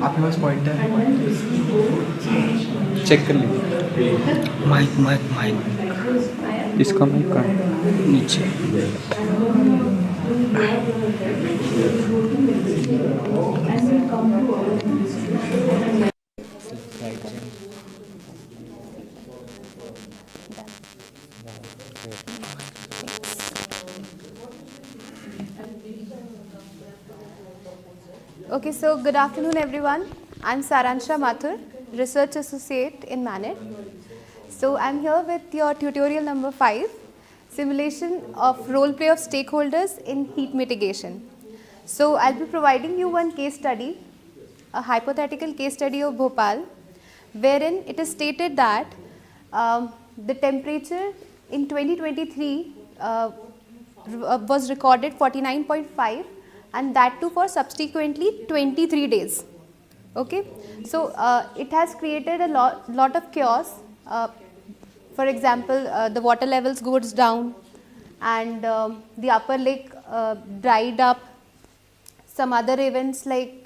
आपके पास पॉइंटर है? चेक कर लीजिए। माइक इसका माइक का नीचे। Okay, so good afternoon everyone. I'm Saransha Mathur, Research Associate in Manet. So I'm here with your tutorial number 5, Simulation of Role Play of Stakeholders in Heat Mitigation. So I'll be providing you one case study, a hypothetical case study of Bhopal, wherein it is stated that the temperature in 2023 was recorded 49.5, and that too for subsequently 23 days. Okay, so it has created a lot of chaos. For example, the water levels goes down, and the upper lake dried up. Some other events like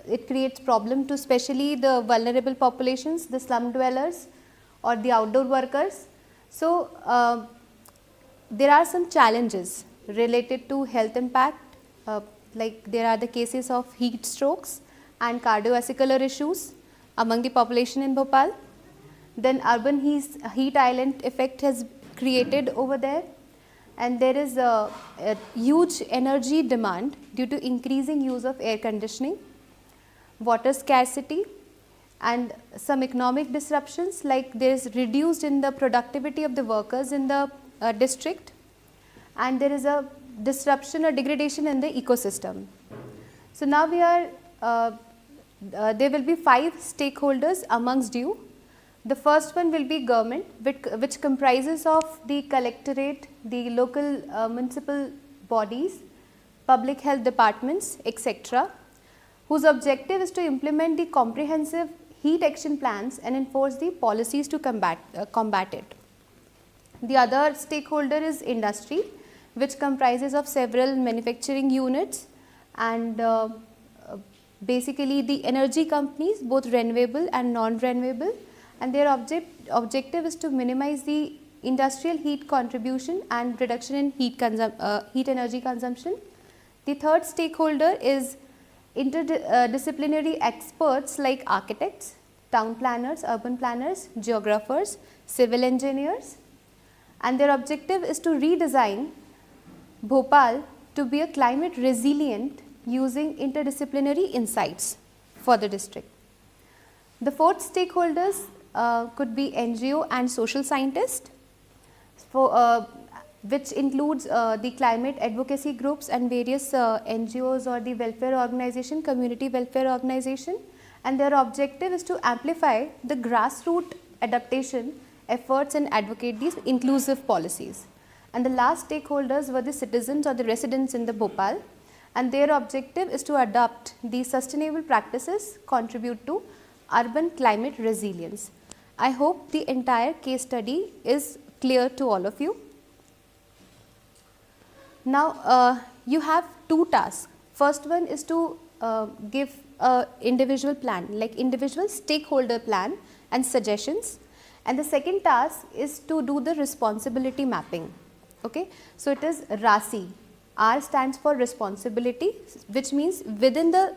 it creates problem to especially the vulnerable populations, the slum dwellers or the outdoor workers. So there are some challenges related to health impact, like there are the cases of heat strokes and cardiovascular issues among the population in Bhopal. Then urban heat island effect has created over there, and there is a huge energy demand due to increasing use of air conditioning, water scarcity, and some economic disruptions, like there is reduced in the productivity of the workers in the district, and there is a disruption or degradation in the ecosystem. So now we are there will be 5 stakeholders amongst you. The first one will be government, which comprises of the collectorate, the local municipal bodies, public health departments, etc., whose objective is to implement the comprehensive heat action plans and enforce the policies to combat it. The other stakeholder is industry, which comprises of several manufacturing units and basically the energy companies, both renewable and non-renewable, and their objective is to minimize the industrial heat contribution and reduction in heat energy consumption. The third stakeholder is interdisciplinary experts like architects, town planners, urban planners, geographers, civil engineers, and their objective is to redesign Bhopal to be a climate resilient using interdisciplinary insights for the district. The fourth stakeholders could be NGO and social scientists, which includes the climate advocacy groups and various NGOs or the welfare organization, community welfare organization, and their objective is to amplify the grassroots adaptation efforts and advocate these inclusive policies. And the last stakeholders were the citizens or the residents in the Bhopal, and their objective is to adopt these sustainable practices, contribute to urban climate resilience. I hope the entire case study is clear to all of you. Now, you have 2 tasks. First one is to give a individual plan, like individual stakeholder plan and suggestions, and the second task is to do the responsibility mapping. Okay, so it is RASI. R stands for responsibility, which means within the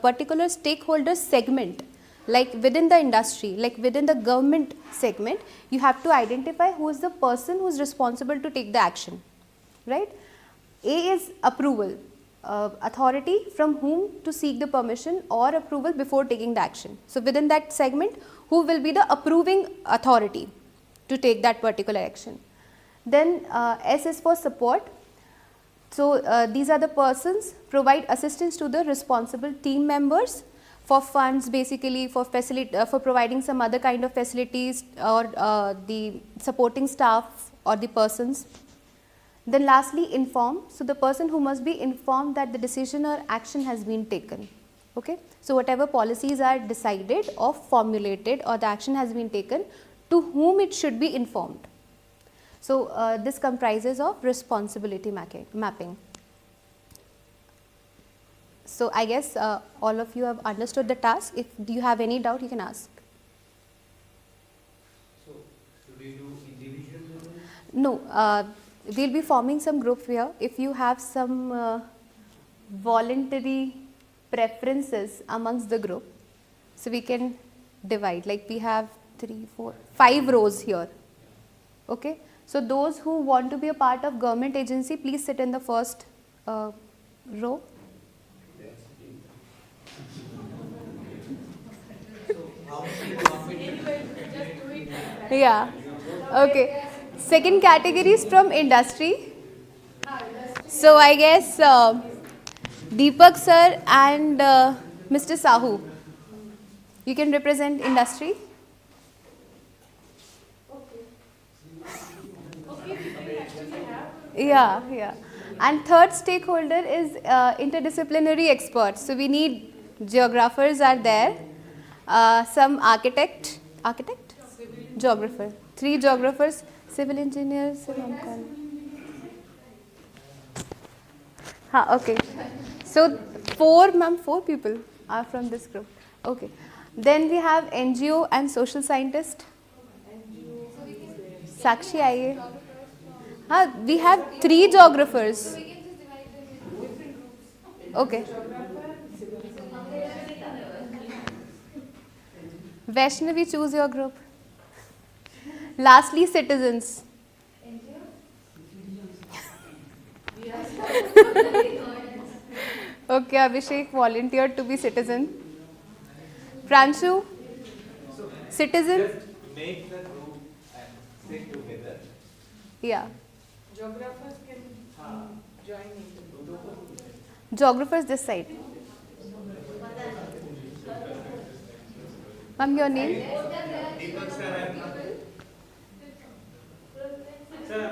particular stakeholder segment, like within the industry, like within the government segment, you have to identify who is the person who is responsible to take the action, right? A is approval, authority from whom to seek the permission or approval before taking the action. So within that segment, who will be the approving authority to take that particular action. Then S is for support. So these are the persons provide assistance to the responsible team members for funds, basically for for providing some other kind of facilities or the supporting staff or the persons. Then lastly, inform. So the person who must be informed that the decision or action has been taken. Okay, so whatever policies are decided or formulated or the action has been taken, to whom it should be informed. So this comprises of responsibility mapping. So I guess all of you have understood the task. If you have any doubt, you can ask. So, should we do individual? No, we'll be forming some group here. If you have some voluntary preferences amongst the group, so we can divide, like we have 3, 4, 5 rows here. Okay, so those who want to be a part of government agency, please sit in the first row. Yeah, okay. Second category is from industry. So I guess Deepak sir and Mr. Sahu, you can represent industry. Yeah. And third stakeholder is interdisciplinary experts. So we need geographers are there, some architect, geographer, 3 geographers, civil engineers. Okay. So 4 people are from this group. Okay. Then we have NGO and social scientist. Sakshi आइए. We have 3 geographers. Okay. Vaishnavi, choose your group. Lastly, citizens. Okay, Abhishek volunteered to be citizen. Pranshu, citizen. Just make the group and sit together. Yeah. Geographers can join in. Geographers this side. Ma'am, your name? Deepak sir and sir,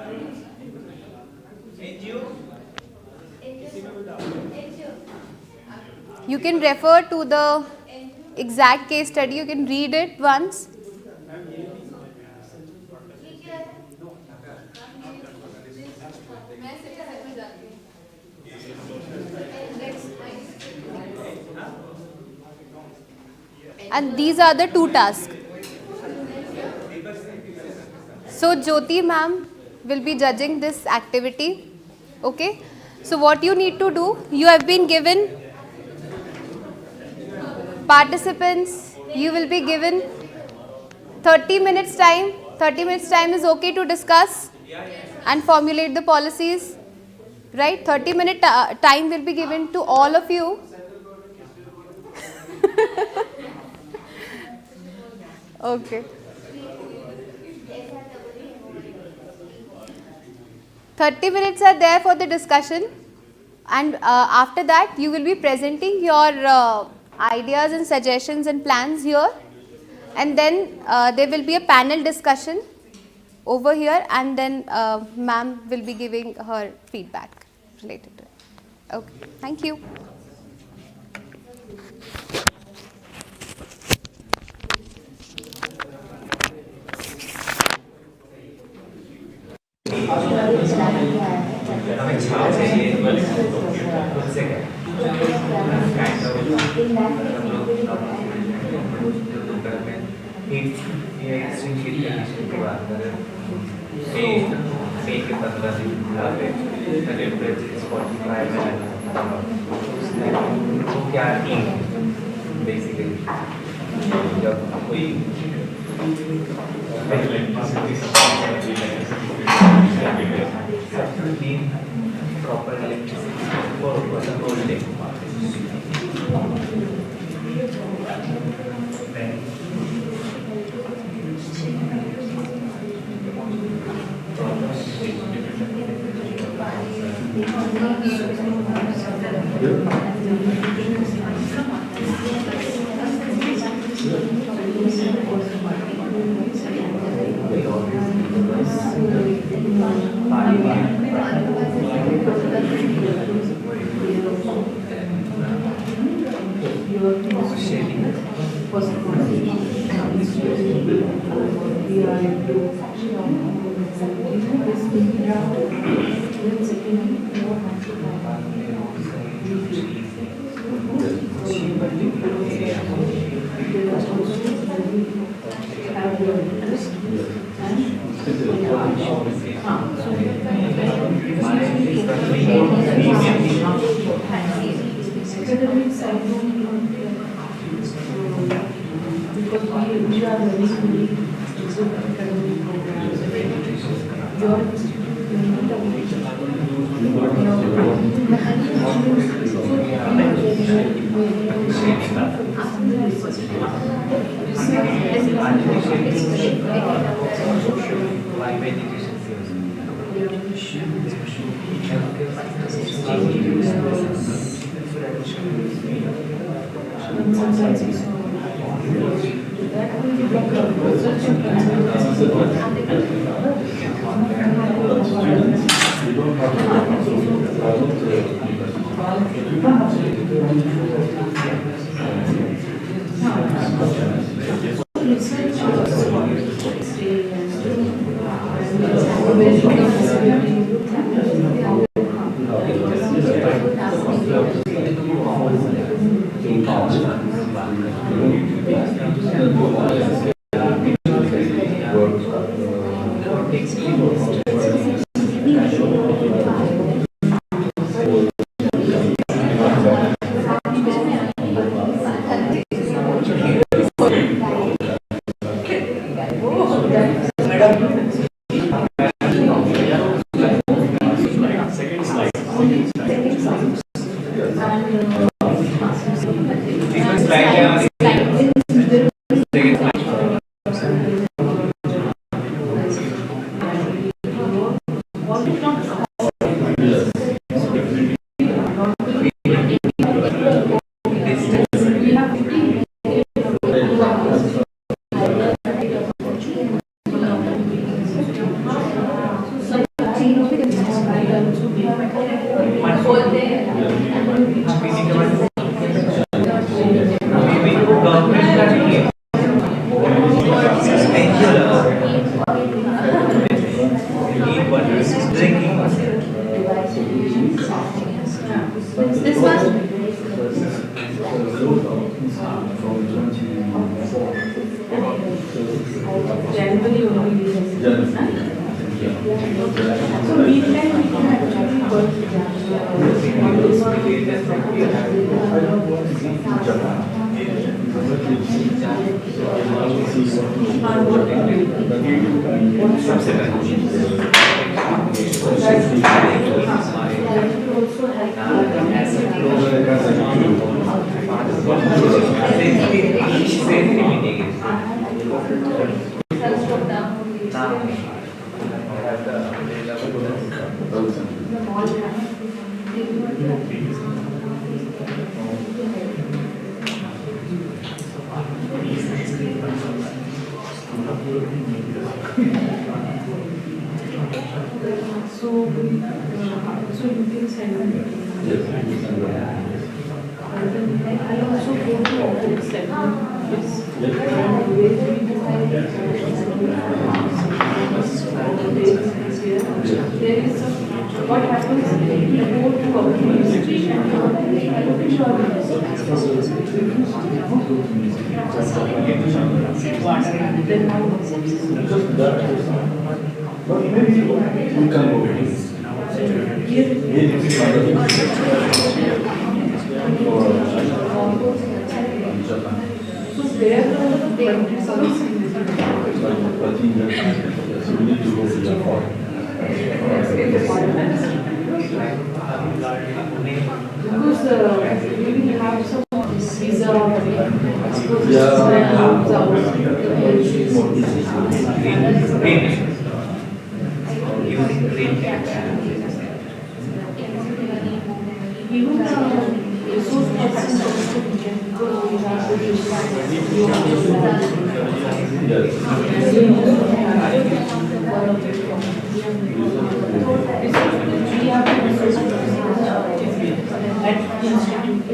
NGO. You can refer to the exact case study. You can read it once. And these are the 2 tasks. So Jyoti ma'am will be judging this activity. Okay. So what you need to do, you have been given participants, you will be given 30 minutes time. 30 minutes time is okay to discuss and formulate the policies. Right? 30-minute time will be given to all of you. Okay. 30 minutes are there for the discussion, and after that you will be presenting your ideas and suggestions and plans here, and then there will be a panel discussion over here, and then ma'am will be giving her feedback related to it. Okay, thank you. हमें छाव चाहिए खुद से क्या extreme heat condition की बात करें मई के 15 दिन टेम्परेचर 45 तो क्या बेसिकली जब कोई proper electricity for the whole day.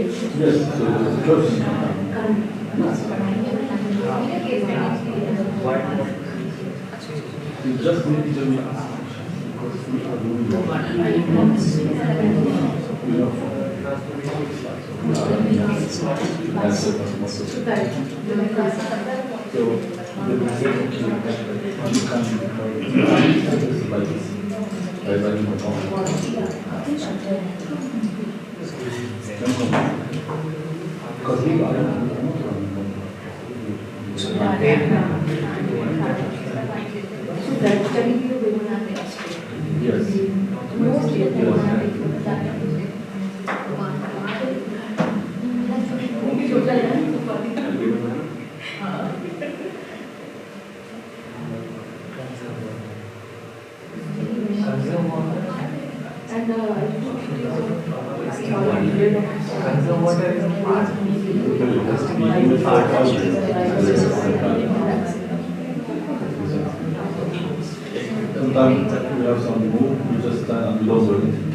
Yes, so just you just need to be because we are doing because we are yes. Sometimes we have some move, we just stand and we don't do anything.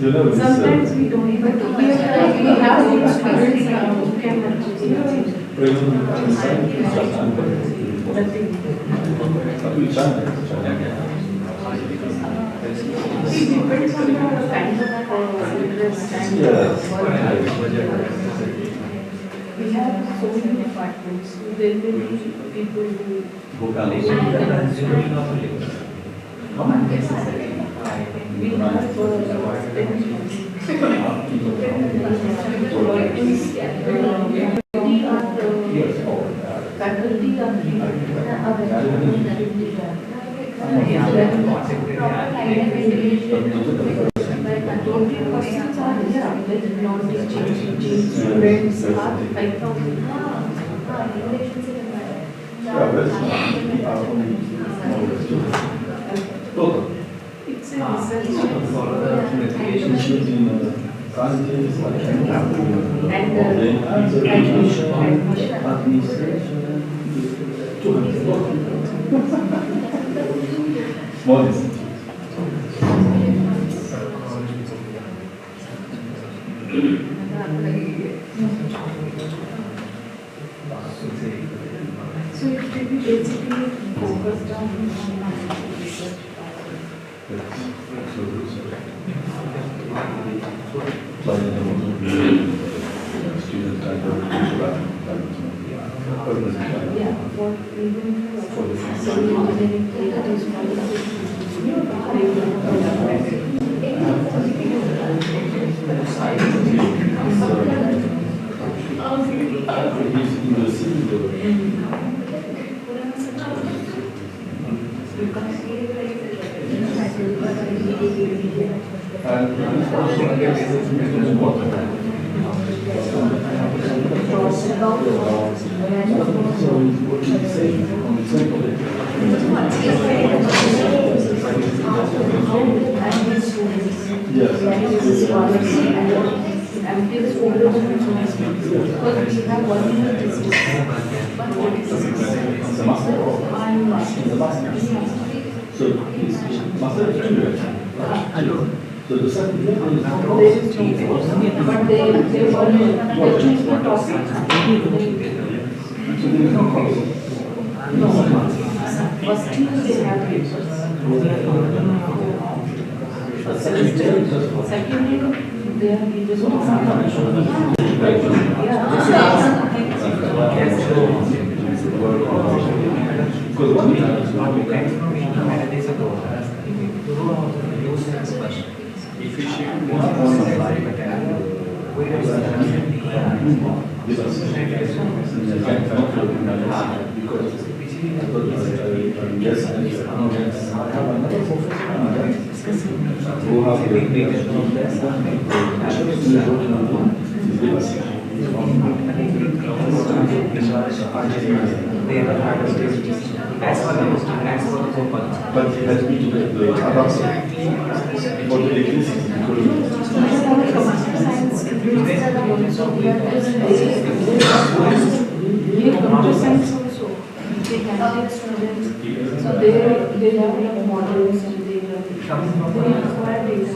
You know, Sometimes we don't even do it. We have some students who can it depends on the kind of interest and we have so many departments. There will be people who we have faculty are questions are there, like non-teaching, teaching, students are 5,000. It's a research Small so it will be basically focused on research. Yeah, for even for civil engineering, that is one of So the second year is not but they only choose the topic. So there is no course. No. First year they have papers. Second year they are just because one year efficient but it has been the advanced for the electricity computer science also. They have students, so they develop models and they require data.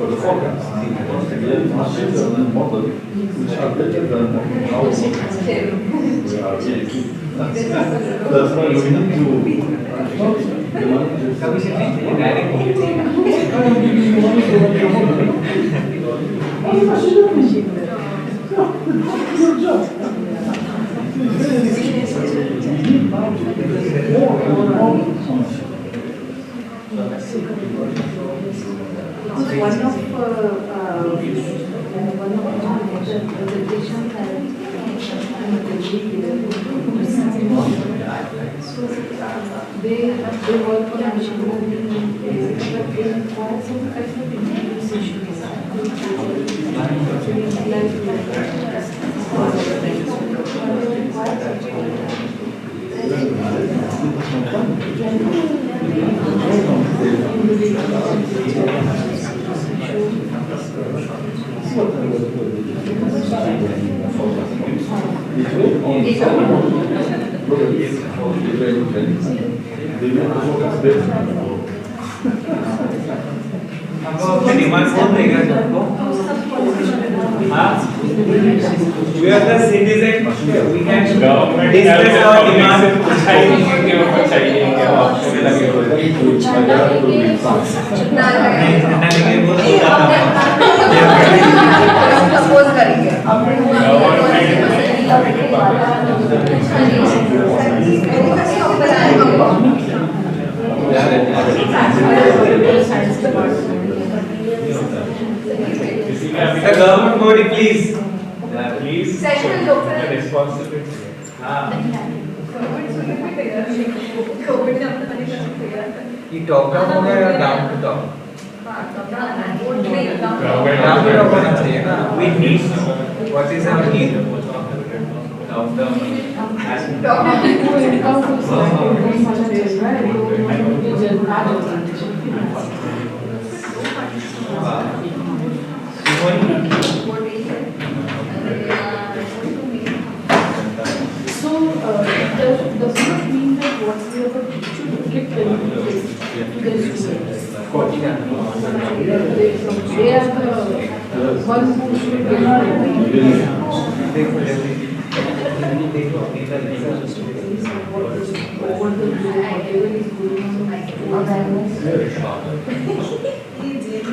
For the forecast, we have machine learning model which are better than our models. We are really key. That's why we need to One of the presentations they work on machine learning, but they require some kind of intelligence issues. We are the citizen. We can discuss our demand. The government body, please. Please. The responsibility. You talk down or down to talk? We need. What is our need? Top down. So, does not mean that what we are going to get to the students. They are the one who should get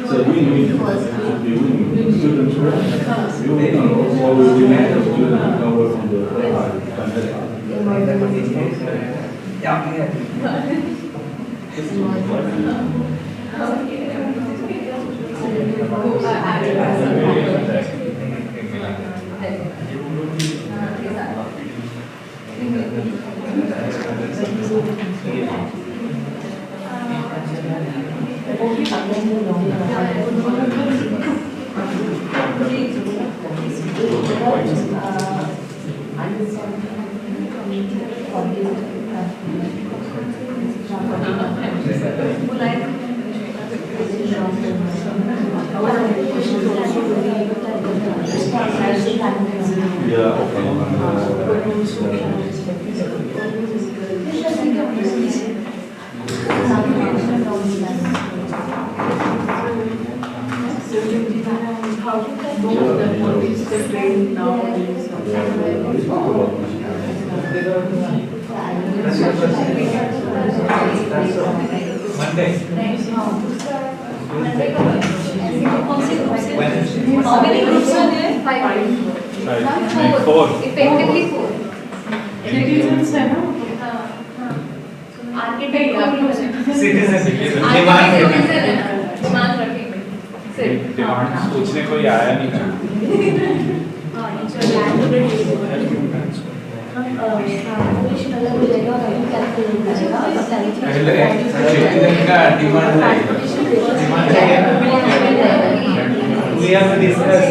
So we need to be winning students. You will always be the student number from the Yeah, okay. How do they know that what is the trend nowadays? Monday. How many groups are there? Five. Four. Effectively 4. Citizens है ना? Citizen. Demand रखेंगे सिर्फ demand पूछने कोई आया नहीं। citizen का demand है। We have to discuss.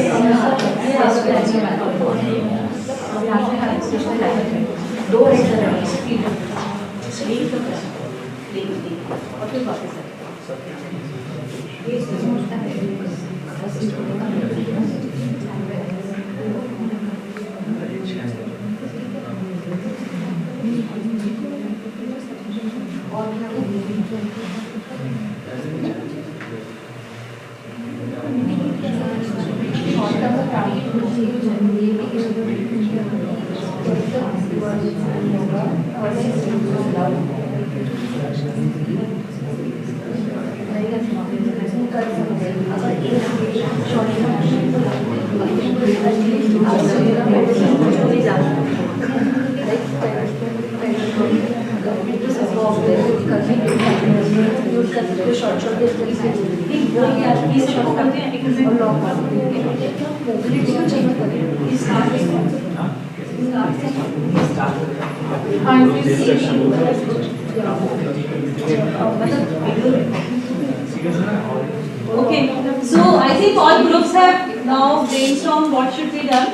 Okay, so I think all groups have now brainstormed what should be done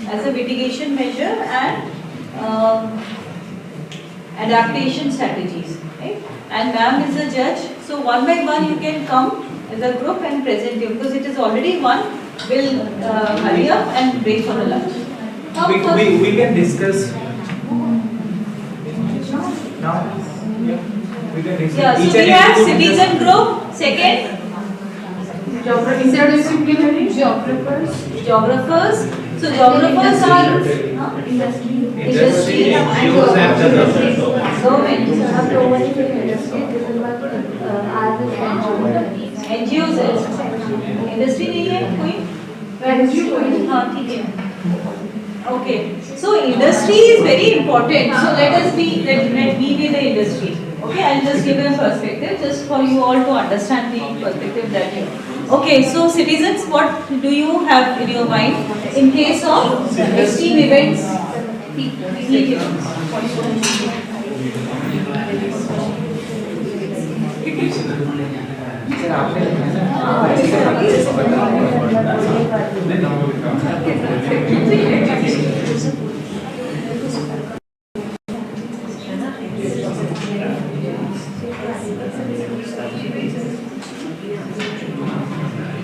as a mitigation measure and adaptation strategies, right? And ma'am is the judge, so one by one you can come as a group and present you, because it is already one. We'll hurry up and break for the lunch. Come first. We can discuss now. We can discuss. Yeah, so Each we and have every group citizen group, second Interdisciplinary geographers. geographers. So geographers are Industry, NGOs and the government. government. NGOs है, industry नहीं है कोई? हाँ ठीक है. Okay, so industry is very important. So let me be the industry. Okay, I'll just give a perspective just for you all to understand the perspective that you. Okay, so citizens, what do you have in your mind in case of extreme events? Peak events.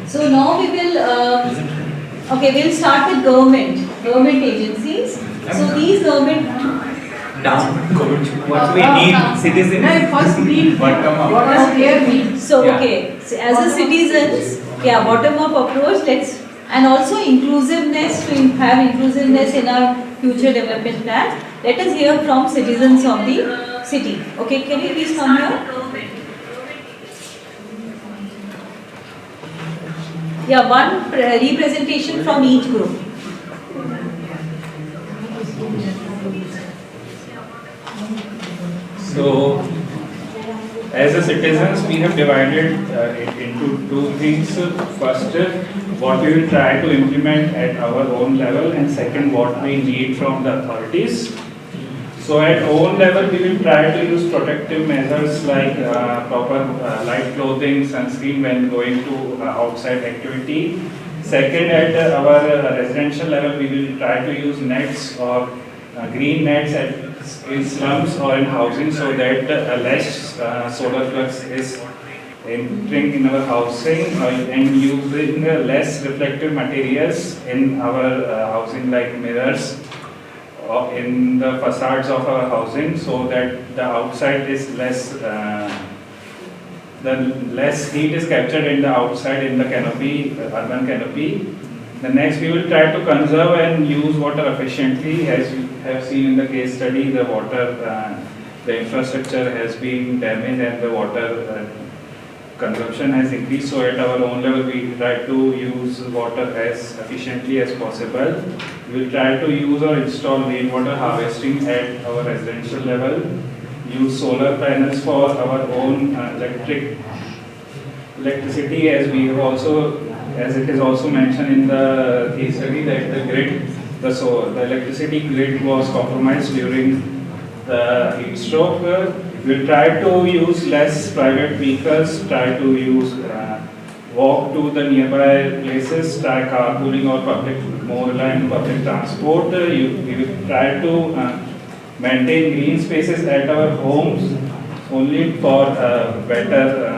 So now we will, okay, we'll start with government agencies. So these government, Down. What we need, citizen. First need. Bottom up. What does care mean? so Yeah. okay, so as a citizens, yeah, bottom up approach, and also inclusiveness, to have inclusiveness in our future development plan. Let us hear from citizens of the city. Okay, can you please come here? Yeah, one representation from each group. So, as a citizens, we have divided it into two things. First, what we will try to implement at our own level, and second, what we need from the authorities. So, at own level, we will try to use protective measures like proper light clothing, sunscreen when going to outside activity. Second, at our residential level, we will try to use nets or green nets in slums or in housing, so that less solar flux is entering in our housing, and using less reflective materials in our housing, like mirrors in the facades of our housing, so that the outside is less, the less heat is captured in the outside in the canopy, urban canopy. The next, we will try to conserve and use water efficiently. As you have seen in the case study, the water, the infrastructure has been damaged and the water consumption has increased. So at our own level, we try to use water as efficiently as possible. We will try to use or install rainwater harvesting at our residential level. Use solar panels for our own electricity, as we have also, as it is also mentioned in the case study, that the grid, the electricity grid was compromised during the heat stroke. We'll try to use less private vehicles, try to use walk to the nearby places, try carpooling or more rely on public transport. We will try to maintain green spaces at our homes only for better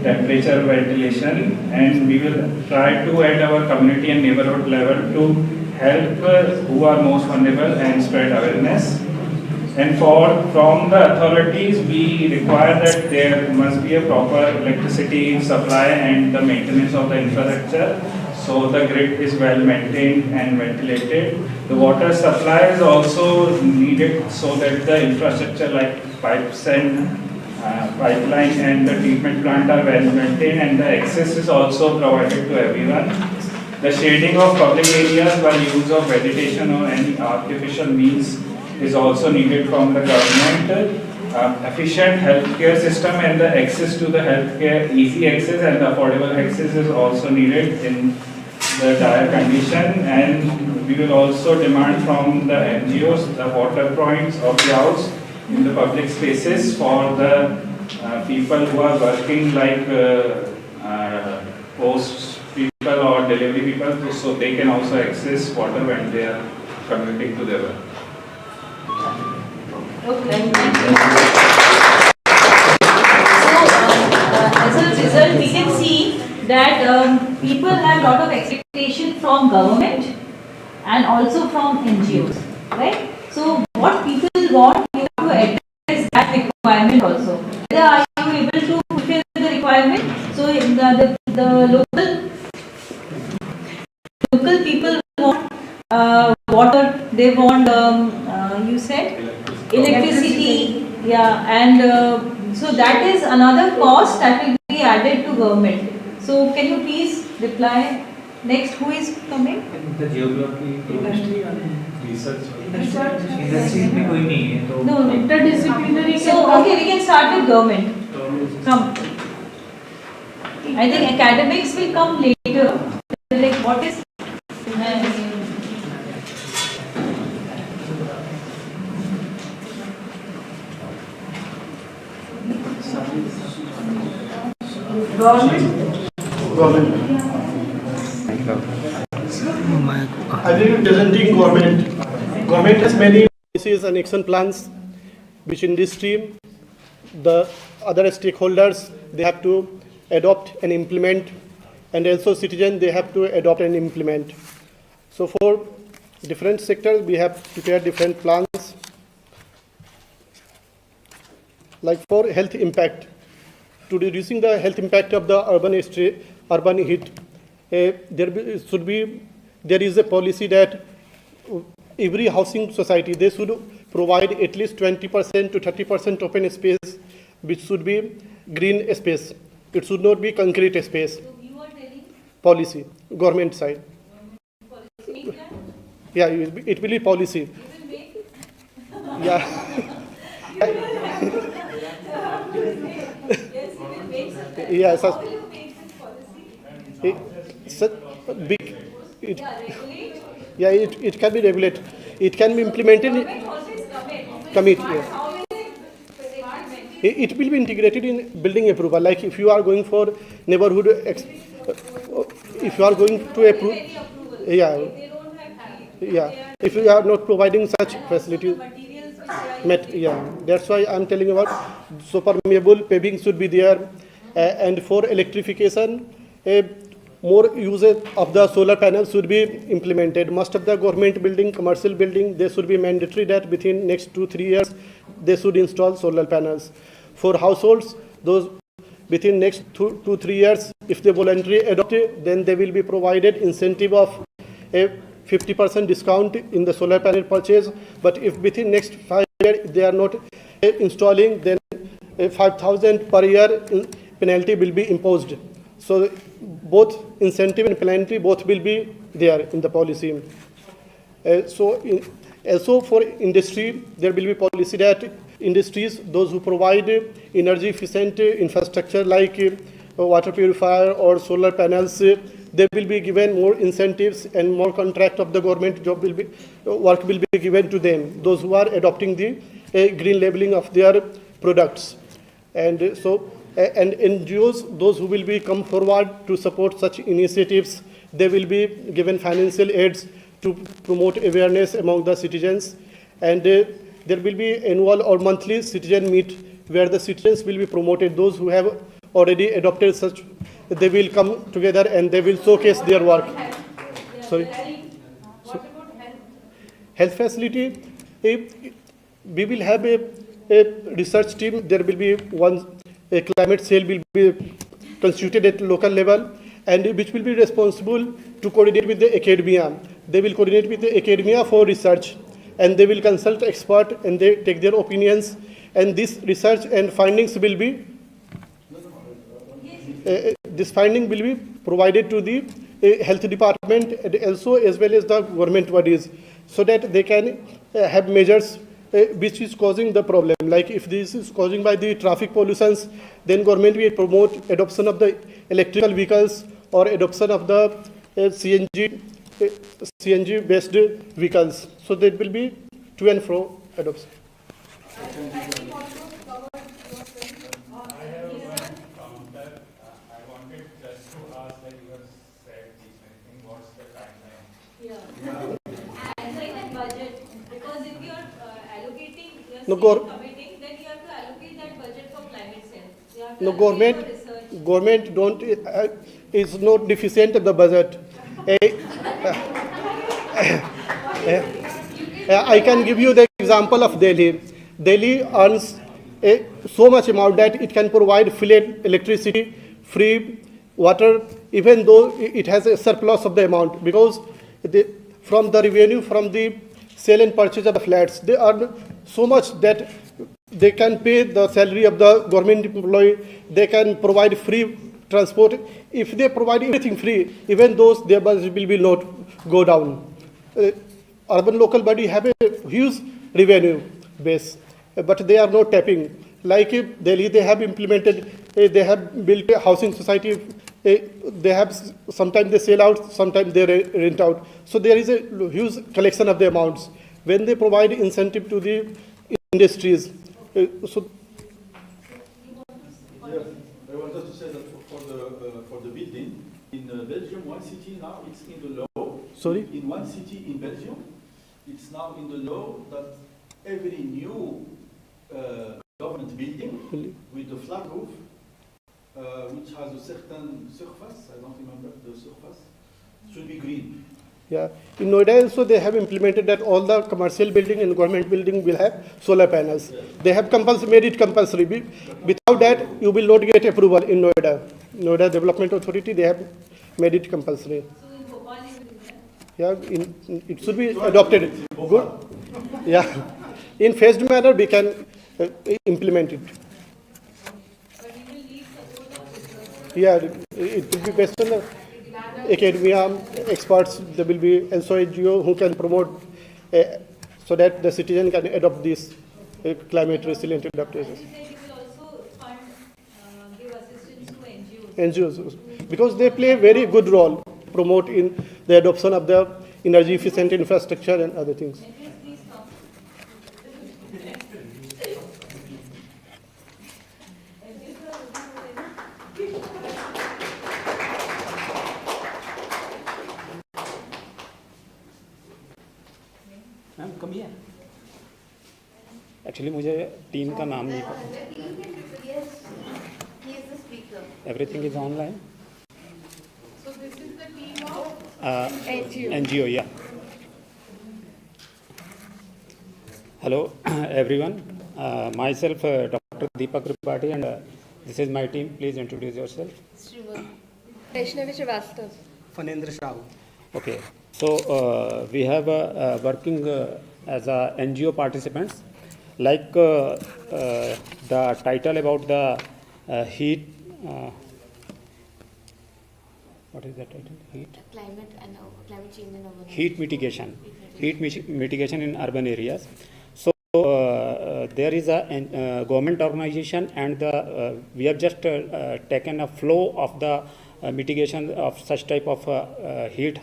temperature ventilation, and we will try to at our community and neighborhood level to help who are most vulnerable and spread awareness. And from the authorities, we require that there must be a proper electricity supply and the maintenance of the infrastructure, so the grid is well maintained and ventilated. The water supply is also needed so that the infrastructure like pipes and pipeline and the treatment plant are well maintained, and the access is also provided to everyone. The shading of public areas by use of vegetation or any artificial means is also needed from the government. Efficient healthcare system and the access to the healthcare, easy access and affordable access is also needed in the dire condition. And we will also demand from the NGOs the water points of the house in the public spaces for the people who are working like post people or delivery people, so they can also access water when they are commuting to their work. Okay. So, as a result, we can see that people have a lot of expectation from government and also from NGOs, right? So, what people want, you have to address that requirement also. Whether are you able to fulfill the requirement? So, the local people want water, they want, you said, electricity, yeah, and so that is another cost that will be added to government. So can you please reply? Next, who is coming? The geography, industry and research. Industry में कोई नहीं है तो No, interdisciplinary. so okay, we can start with government. Come. I think academics will come later. Like what is? Government. I think presenting government has many policies and action plans which in this stream the other stakeholders they have to adopt and implement, and also citizens they have to adopt and implement. So for different sectors we have prepared different plans. Like for health impact, to reducing the health impact of the urban heat, there is a policy that every housing society they should provide at least 20% to 30% open space, which should be green space. It should not be concrete space. So you are telling Policy, government side. policy. Yeah, it will be policy. You will make it. Yeah. Yes, you will make such. Yeah, How will you make such policy? Such big. Yeah, regulate. Yeah, it can be regulated. It can be implemented. Government also is Commit, But yes. how will it implement? It will be integrated in building approval. Like if you are going for neighborhood, if you are going to approve, Any approval. yeah, They don't have time. Yeah, if you are not providing such facilities. Materials which they are using. Yeah, that's why I'm telling about super permeable paving should be there, and for electrification, more usage of the solar panels should be implemented. Most of the government building, commercial building, they should be mandatory that within next 2-3 years they should install solar panels. For households, those within next 2-3 years, if they voluntarily adopt it, then they will be provided incentive of a 50% discount in the solar panel purchase. But if within next 5 years they are not installing, then 5,000 per year penalty will be imposed. So both incentive and penalty both will be there in the policy. Also for industry, there will be policy that industries, those who provide energy efficient infrastructure like water purifier or solar panels, they will be given more incentives and more contract of the government job will be, work will be given to them, those who are adopting the green labeling of their products. And so, and NGOs, those who will be come forward to support such initiatives, they will be given financial aids to promote awareness among the citizens. And there will be annual or monthly citizen meet where the citizens will be promoted. Those who have already adopted such, they will come together and they will showcase their work. Sorry. What about health? Health facility, we will have a research team. There will be a climate cell will be constituted at local level, and which will be responsible to coordinate with the academia. They will coordinate with the academia for research, and they will consult experts and they take their opinions, and this research and findings will be this finding will be provided to the health department and also as well as the government bodies, so that they can have measures which is causing the problem. Like if this is causing by the traffic pollutions, then government will promote adoption of the electrical vehicles or adoption of the CNG based vehicles. So there will be to and fro adoption. And like that budget, because if you are allocating, No, committing, then you have to allocate that budget for climate change. You have to No, allocate for research. government don't is not deficient of the budget. I can give you the example of Delhi. Delhi earns so much amount that it can provide free electricity, free water, even though it has a surplus of the amount, because from the revenue from the sale and purchase of the flats, they earn so much that they can pay the salary of the government employee, they can provide free transport. If they provide everything free, even those, their budget will not go down. Urban local body have a huge revenue base, but they are not tapping. Like Delhi, they have implemented, they have built a housing society, they have, sometimes they sell out, sometimes they rent out. So there is a huge collection of the amounts. When they provide incentive to the industries, so Yes, I wanted to say that for the building, in Belgium, one city now, it's in the law. Sorry? In one city in Belgium, it's now in the law that every new government building with a flat roof, which has a certain surface, I don't remember the surface, should be green. yeah, in Noida also they have implemented that all the commercial building and government building will have solar panels. Yes. They have made it compulsory. Without that, you will not get approval in Noida. Noida Development Authority, they have made it compulsory. So in Bhopal, you will do that? Yeah, it should be adopted. Good. Yeah, in phased manner we can implement it. But you will need support of research. Yeah, it will be based on the academia, experts. There will be also NGO who can promote so that the citizen can adopt these climate resilient adaptations. You said you will also fund, give assistance to NGOs. NGOs, because they play a very good role, promote in the adoption of the energy efficient infrastructure and other things. NGOs, please come. Ma'am कम है actually मुझे team का नाम नहीं पता everything is online So this is the team of NGO yeah hello everyone myself Dr. Deepak Tripathi and this is my team please introduce yourself Vaishnavi Srivastava. Fanendra Shah. okay so we have working as a NGO participants like the title about the heat what is the title heat Climate change in our heat mitigation mitigation in urban areas so there is a government organization and we have just taken a flow of the mitigation of such type of heat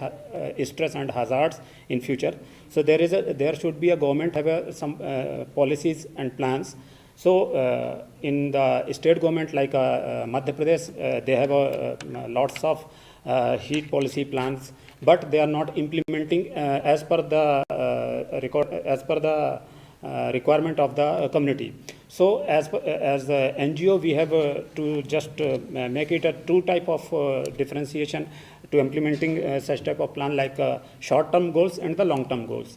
stress and hazards in future so there should be a government have some policies and plans so in the state government like Madhya Pradesh they have lots of heat policy plans but they are not implementing as per the requirement of the community so as the NGO we have to just make it a two type of differentiation to implementing such type of plan like short term goals and the long term goals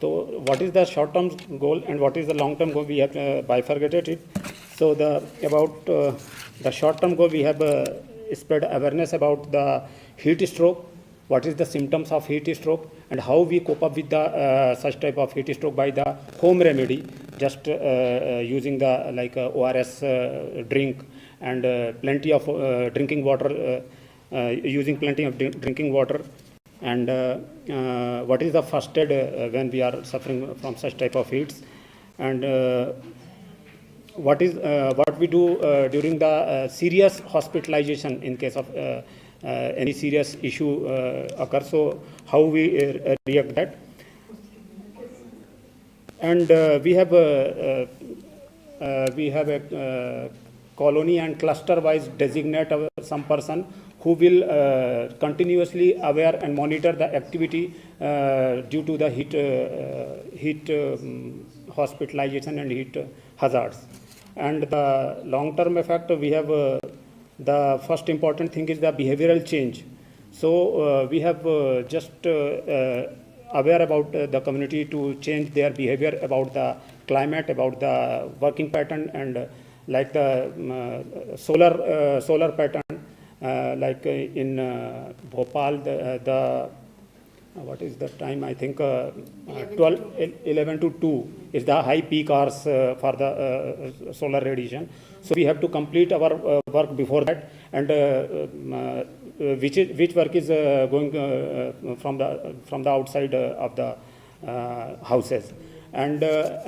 so what is the short term goal and what is the long term goal we have bifurcated it so about the short term goal we have spread awareness about the heat stroke what is the symptoms of heat stroke and how we cope up with the such type of heat stroke by the home remedy just using the like ORS drink and plenty of drinking water using plenty of drinking water and what is the first aid when we are suffering from such type of heats and what we do during the serious hospitalization in case of any serious issue occurs so how we react that and we have a colony and cluster wise designate some person who will continuously aware and monitor the activity due to the heat hospitalization and heat hazards and the long term effect we have the first important thing is the behavioral change so we have just aware about the community to change their behavior about the climate about the working pattern and like the solar pattern like in Bhopal the what is the time I think 11 to 2 is the high peak hours for the solar radiation so we have to complete our work before that and which work is going from the outside of the houses and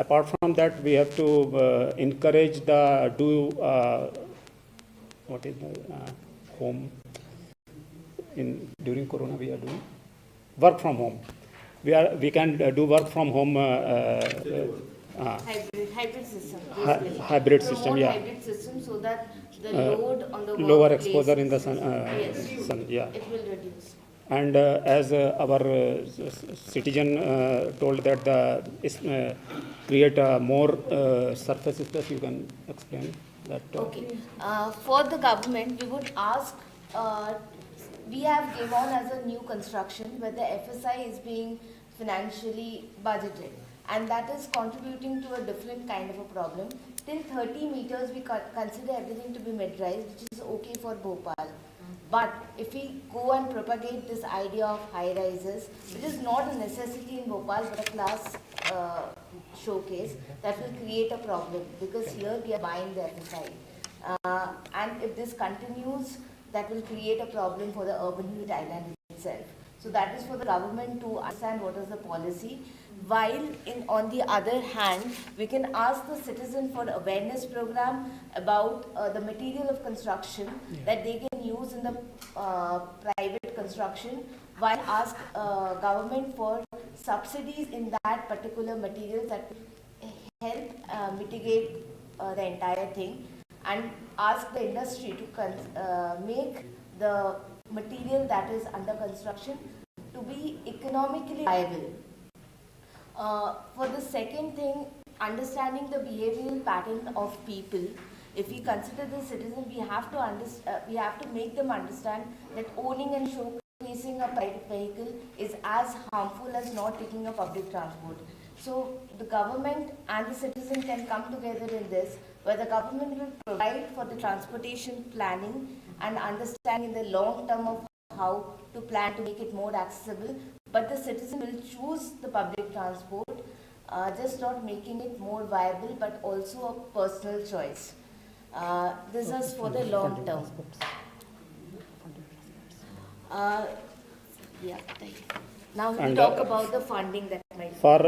apart from that we have to encourage the what is the home in during corona we are doing work from home we can do work from home hybrid system. Hybrid system Promote yeah hybrid system so that the load on the lower workplace exposure in the sun, yes. sun yeah It will reduce. and as our citizen told that the create a more surface space you can explain that Okay. For the government, we would ask, we have given as a new construction where the FSI is being financially budgeted and that is contributing to a different kind of a problem. Till 30 meters we consider everything to be mid-rise which is okay for Bhopal. But if we go and propagate this idea of high rises, which is not a necessity in Bhopal but a class showcase, that will create a problem because here we are buying the FSI. And if this continues, that will create a problem for the urban heat island itself. So that is for the government to understand what is the policy. While on the other hand, we can ask the citizen for awareness program about the material of construction that they can use in the private construction, while ask government for subsidies in that particular material that will help mitigate the entire thing, and ask the industry to make the material that is under construction to be economically viable. For the second thing, understanding the behavioral pattern of people. If we consider the citizen, we have to make them understand that owning and showcasing a private vehicle is as harmful as not taking a public transport. So the government and the citizen can come together in this, where the government will provide for the transportation planning and understanding in the long term of how to plan to make it more accessible, but the citizen will choose the public transport, just not making it more viable, but also a personal choice. This is for the long term. Yeah. Now we And, talk about the funding that might. For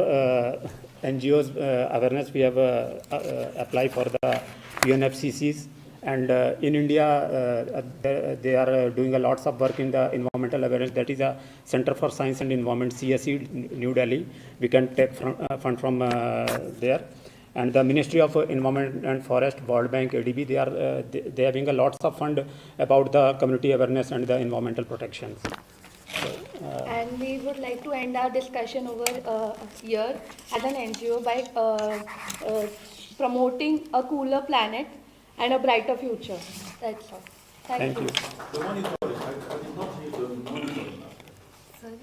NGOs awareness, we have applied for the UNFCCs, and in India they are doing a lots of work in the environmental awareness. That is a Center for Science and Environment, CSE, New Delhi. We can take fund from there. And the Ministry of Environment and Forest, World Bank, ADB, they are having a lots of fund about the community awareness and the environmental protections. And we would like to end our discussion over here as an NGO by promoting a cooler planet and a brighter future. That's all. Thank you. The monitoring, I did not hear the monitoring. Sorry?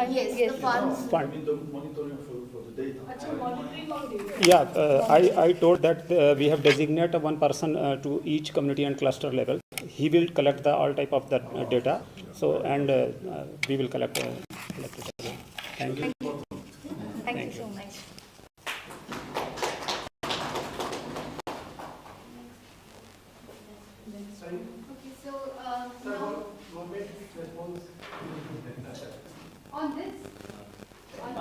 Yes, Yes, the funds. I mean the monitoring for the data. Yeah, I told that we have designated one person to each community and cluster level. He will collect all type of that data. So, and we will collect it. Thank you. Thank you so much. Okay, so now on this, okay,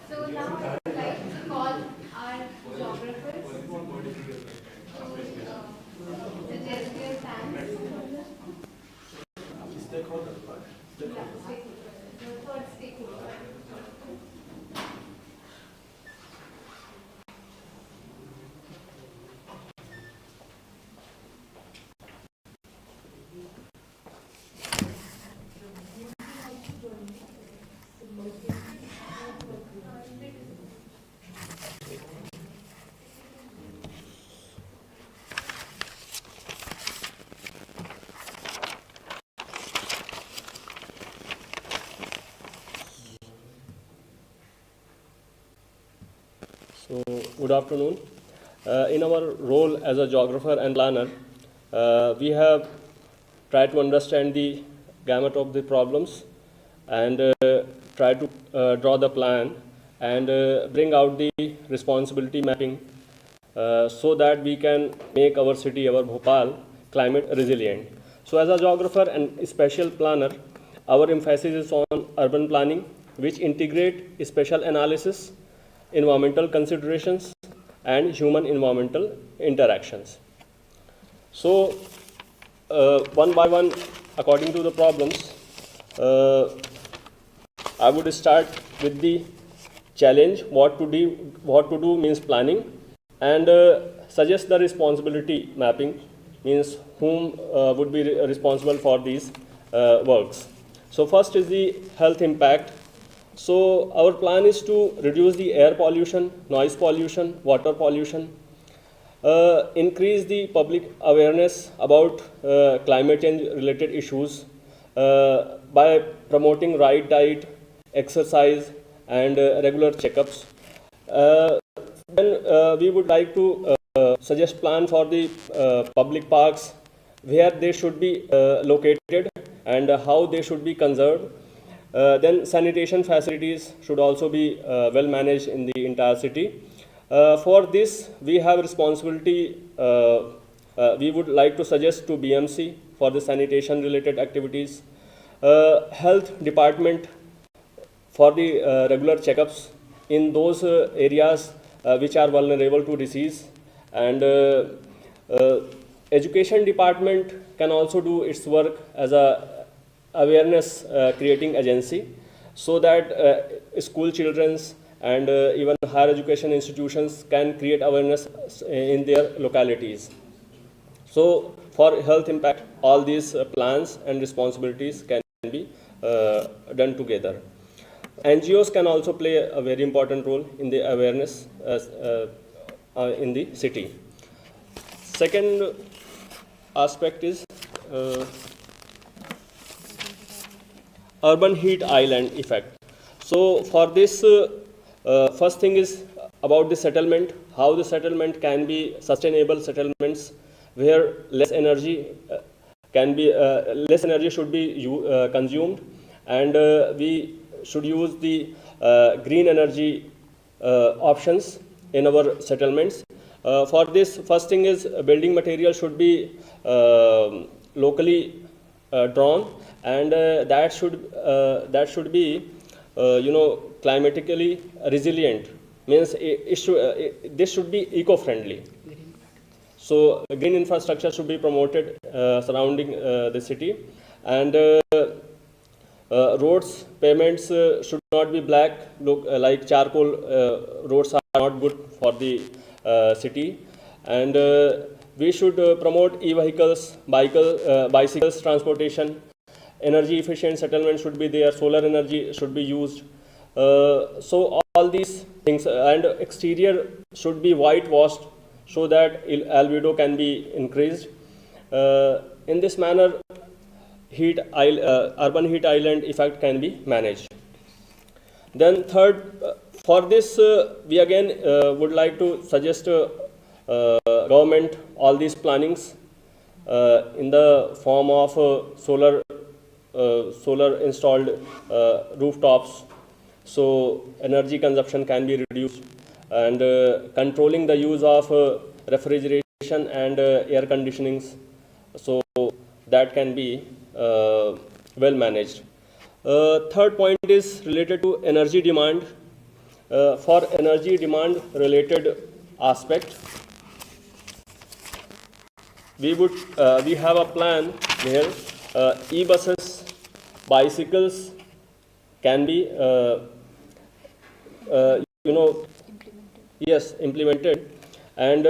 so now I would like to call our geographers to suggest their plans. Stakeholder, right? Yeah, stakeholder. The third stakeholder. So, good afternoon. In our role as a geographer and planner, we have tried to understand the gamut of the problems and try to draw the plan and bring out the responsibility mapping so that we can make our city, our Bhopal, climate resilient. So, as a geographer and special planner, our emphasis is on urban planning, which integrate spatial analysis, environmental considerations, and human-environmental interactions. So, one by one, according to the problems, I would start with the challenge, what to do means planning, and suggest the responsibility mapping, means whom would be responsible for these works. So, first is the health impact. So, our plan is to reduce the air pollution, noise pollution, water pollution, increase the public awareness about climate change related issues by promoting right diet, exercise, and regular checkups. Then we would like to suggest plan for the public parks, where they should be located and how they should be conserved. Then sanitation facilities should also be well managed in the entire city. For this, we have responsibility. We would like to suggest to BMC for the sanitation related activities, health department for the regular checkups in those areas which are vulnerable to disease, and education department can also do its work as a awareness creating agency, so that school children's and even higher education institutions can create awareness in their localities. So for health impact, all these plans and responsibilities can be done together. NGOs can also play a very important role in the awareness in the city. Second aspect is urban heat island effect. So for this, first thing is about the settlement, how the settlement can be sustainable settlements where less energy less energy should be consumed, and we should use the green energy options in our settlements. For this, first thing is building material should be locally drawn, and that should be climatically resilient. Means this should be eco-friendly. So green infrastructure should be promoted surrounding the city, and roads, pavements should not be black, like charcoal. Roads are not good for the city, and we should promote e-vehicles, bicycles transportation. Energy efficient settlement should be there, solar energy should be used. So all these things, and exterior should be whitewashed so that albedo can be increased. In this manner, urban heat island effect can be managed. Then third, for this, we again would like to suggest government all these plannings in the form of solar installed rooftops, so energy consumption can be reduced, and controlling the use of refrigeration and air conditionings, so that can be well managed. Third point is related to energy demand. For energy demand related aspect, we have a plan where e-buses, bicycles can be implemented, and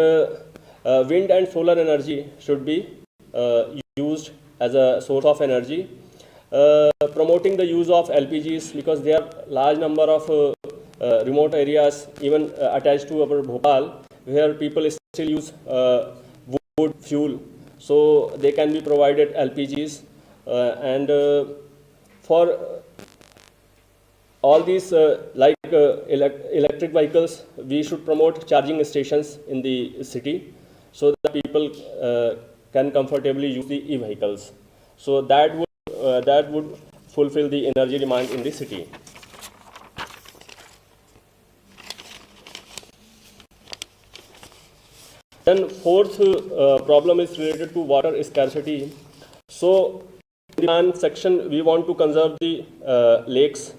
wind and solar energy should be used as a source of energy. Promoting the use of LPGs, because there are large number of remote areas even attached to our Bhopal where people still use wood fuel, so they can be provided LPGs, and for all these electric vehicles, we should promote charging stations in the city so that people can comfortably use the e-vehicles. So that would fulfill the energy demand in the city. Then fourth problem is related to water scarcity. So in the plan section, we want to conserve the lakes.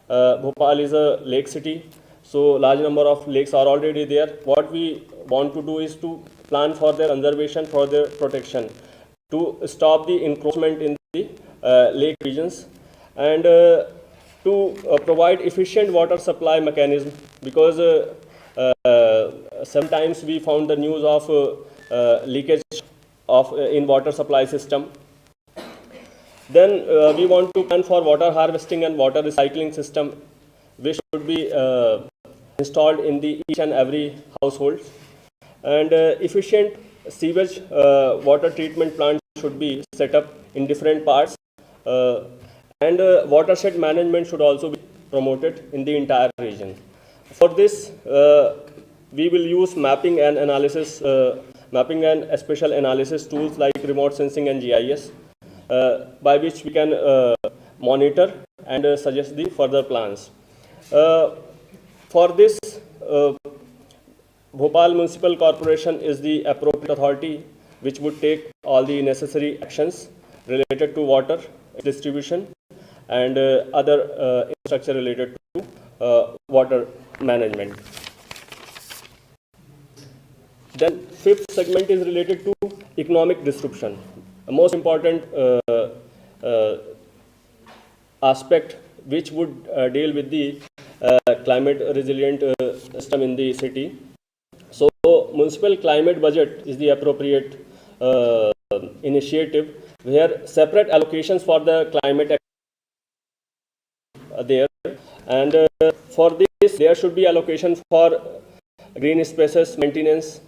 Bhopal is a lake city, so large number of lakes are already there. What we want to do is to plan for their conservation, for their protection, to stop the encroachment in the lake regions, and to provide efficient water supply mechanism, because sometimes we found the news of leakage of in water supply system. Then we want to plan for water harvesting and water recycling system, which should be installed in each and every household, and efficient sewage water treatment plants should be set up in different parts, and watershed management should also be promoted in the entire region. For this, we will use mapping and spatial analysis tools like remote sensing and GIS, by which we can monitor and suggest the further plans. For this, Bhopal Municipal Corporation is the appropriate authority which would take all the necessary actions related to water distribution and other infrastructure related to water management. Then fifth segment is related to economic disruption. The most important aspect which would deal with the climate resilient system in the city. So municipal climate budget is the appropriate initiative where separate allocations for the climate are there, and for this there should be allocation for green spaces maintenance,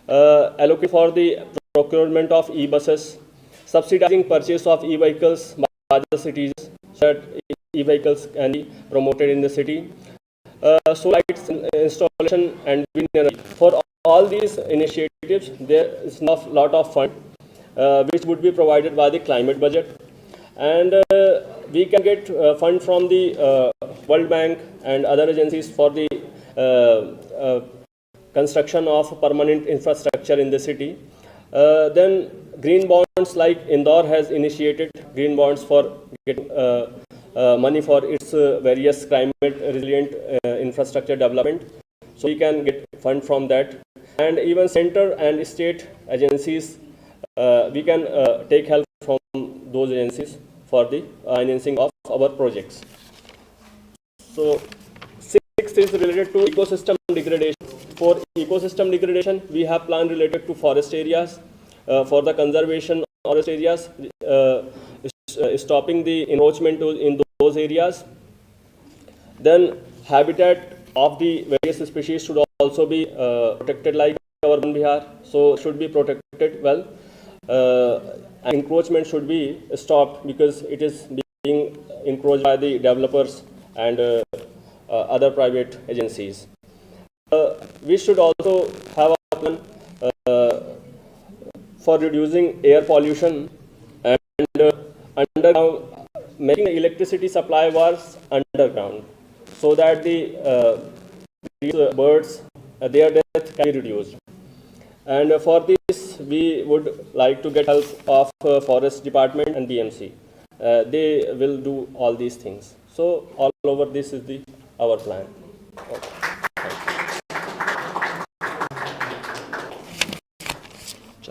allocate for the procurement of e-buses, subsidizing purchase of e-vehicles by the cities so that e-vehicles can be promoted in the city, solar lights installation and wind energy. For all these initiatives, there is a lot of fund which would be provided by the climate budget, and we can get fund from the World Bank and other agencies for the construction of permanent infrastructure in the city. Then green bonds, like Indore has initiated green bonds for getting money for its various climate resilient infrastructure development. So we can get fund from that, and even center and state agencies, we can take help from those agencies for the financing of our projects. So sixth is related to ecosystem degradation. For ecosystem degradation, we have plan related to forest areas. For the conservation of forest areas, stopping the encroachment in those areas. Then habitat of the various species should also be protected, like our Bihar, so should be protected well. Encroachment should be stopped because it is being encroached by the developers and other private agencies. We should also have a plan for reducing air pollution and underground, making the electricity supply wires underground, so that the these birds, their death can be reduced. And for this, we would like to get help of Forest Department and BMC. They will do all these things. So all over this is our plan. Okay.